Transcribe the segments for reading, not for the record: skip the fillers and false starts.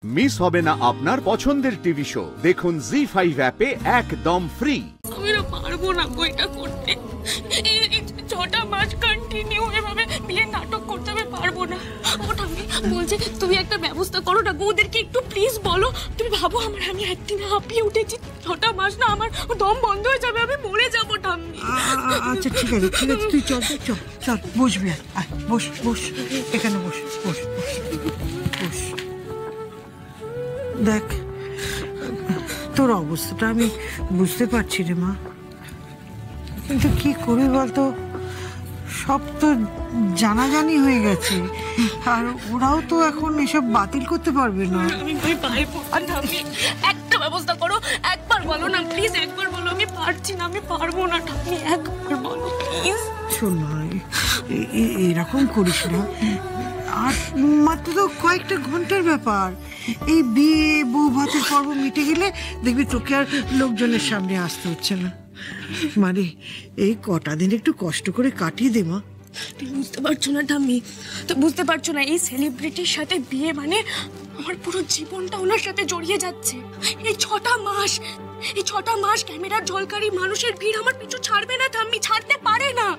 Miss হবে না আপনার পছন্দের টিভি শো। দেখুন জি5 অ্যাপে একদম ফ্রি। আমি না পারবো না বইটা করতে। এই 6টা মাস কন্টিনিউ এভাবে বিয়ে নাটক করতে আমি পারবো না। ওটা আমি বলছি তুমি একটা ব্যবস্থা করো না, ওদেরকে একটু প্লিজ বলো। তুমি ভাবো আমি একদিন হাঁপিয়ে উঠেছি, 6টা মাস না আমার দম বন্ধ হয়ে যাবে, আমি মরে যাবো ঠাম্মি। আচ্ছা ঠিক আছে তুই চল বসবি, বস এখানে বস। দেখ তোর অবস্থাটা আমি বুঝতে পারছি রে মা, কিন্তু কি করবি বলতো, সব তো জানাজানি হয়ে গেছে, আর ওরাও তো এখন এসব বাতিল করতে পারবে না। আমি একটা ব্যবস্থা করো, একবার বলো না প্লিজ, একবার বলো। আমি পারছি না, আমি পারবো না ঠাম্মি, একবার বলো প্লিজ। শোন না, এরকম করিস না, আর মাত্র তো কয়েকটা ঘন্টার ব্যাপার। এই বিয়ে বউ ভাতের পর্ব মিটে গেলে দেখবি তোকে আর লোকজনের সামনে আসতে হচ্ছে না। মানে এই কটা দিন একটু কষ্ট করে কাটিয়ে দে মা। তুমি বুঝতে পারছো না ঠাম্মি, তো বুঝতে পারছো না, এই সেলিব্রিটির সাথে বিয়ে মানে আমার পুরো জীবনটা ওনার সাথে জড়িয়ে যাচ্ছে। এই 6টা মাস ক্যামেরার ঝলকারি মানুষের ভিড় আমার পিছু ছাড়বে না ঠাম্মি, ছাড়তে পারে না।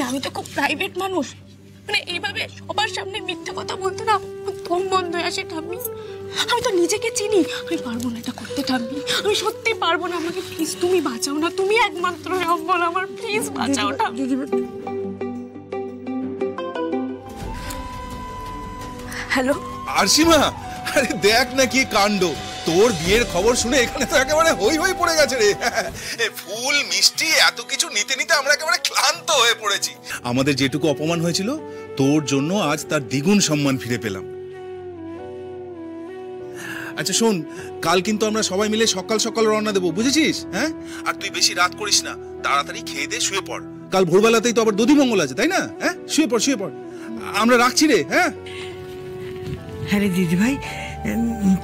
আমি তো খুব প্রাইভেট মানুষ, মানে এইভাবে সবার সামনে মিথ্যে কথা বলতে না দম বন্ধ হয়ে আসে ঠাম্মি। আমি তো নিজেকে চিনি, আমি পারবো না এটা করতে ঠাম্মি, আমি সত্যি পারবো না। আমাকে প্লিজ তুমি বাঁচাও না, তুমি একমাত্র বল আমার, প্লিজ বাঁচাও ঠাম্মি। হ্যালো আরশিমা, আরে দেখ না কি কাণ্ড, তোর বিয়ের খবর শুনে এখানে তো একেবারে হই পড়ে গেছে রে। ফুল মিষ্টি এত কিছু নিতে নিতে আমরা একেবারে ক্লান্ত হয়ে পড়েছি। আমাদের যেটুকু অপমান হয়েছিল তোর জন্য আজ তার দ্বিগুণ সম্মান ফিরে পেলাম। আচ্ছা শোন, কাল কিন্তু আমরা সবাই মিলে সকাল সকাল রওনা দেবো, বুঝেছিস? হ্যাঁ, আর তুই বেশি রাত করিস না, তাড়াতাড়ি খেয়ে দে শুয়ে পড়। কাল ভোরবেলাতেই তো আবার দধিমঙ্গল আছে, তাই না? হ্যাঁ, শুয়ে পড়। আমরা রাখছি রে। হ্যাঁ হ্যাঁ রে দিদি ভাই,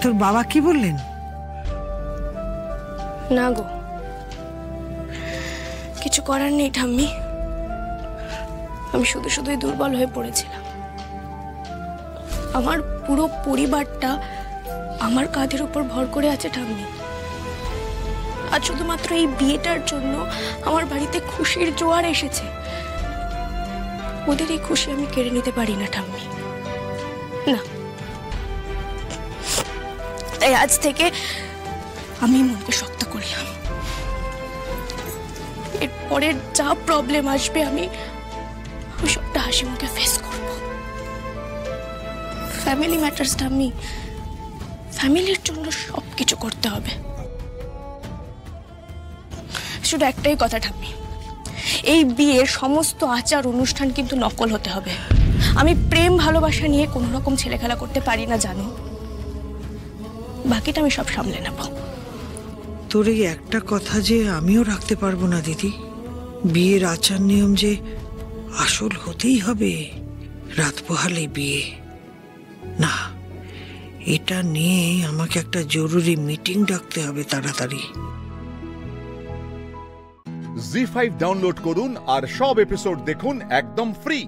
তোর বাবা কি বললেন? না গো, কিছু করার নেই ঠাম্মি, আমি শুধুই দুর্বল হয়ে পড়েছিলাম। আমার পুরো পরিবারটা আমার কাঁধের উপর ভর করে আছে ঠাম্মি, আর শুধুমাত্র এই বিয়েটার জন্য আমার বাড়িতে খুশির জোয়ার এসেছে। ওদের এই খুশি আমি কেড়ে নিতে পারি না ঠাম্মি, না। তাই আজ থেকে আমি মনকে শক্ত করলাম, এরপরে যা প্রবলেম আসবে আমি সবটা হাসি মুখে ফেস করব। ফ্যামিলি ম্যাটার্সটা আমি ফ্যামিলির জন্য সবকিছু করতে হবে। শুধু একটাই কথা ঠাম্মি, এই বিয়ের সমস্ত আচার অনুষ্ঠান কিন্তু নকল হতে হবে। আমি প্রেম ভালোবাসা নিয়ে কোনো রকম ছেলেখেলা করতে পারি না জানো, বাকিটা আমি সব সামলে নেব। তোর এই একটা কথা যে আমিও রাখতে পারবো না দিদি, বিয়ের আচার নিয়ম যে আসল হতেই হবে, রাত পোহালে বিয়ে না, এটা নিয়ে আমাকে একটা জরুরি মিটিং ডাকতে হবে তাড়াতাড়ি। জি5 ডাউনলোড করুন আর সব এপিসোড দেখুন একদম ফ্রি।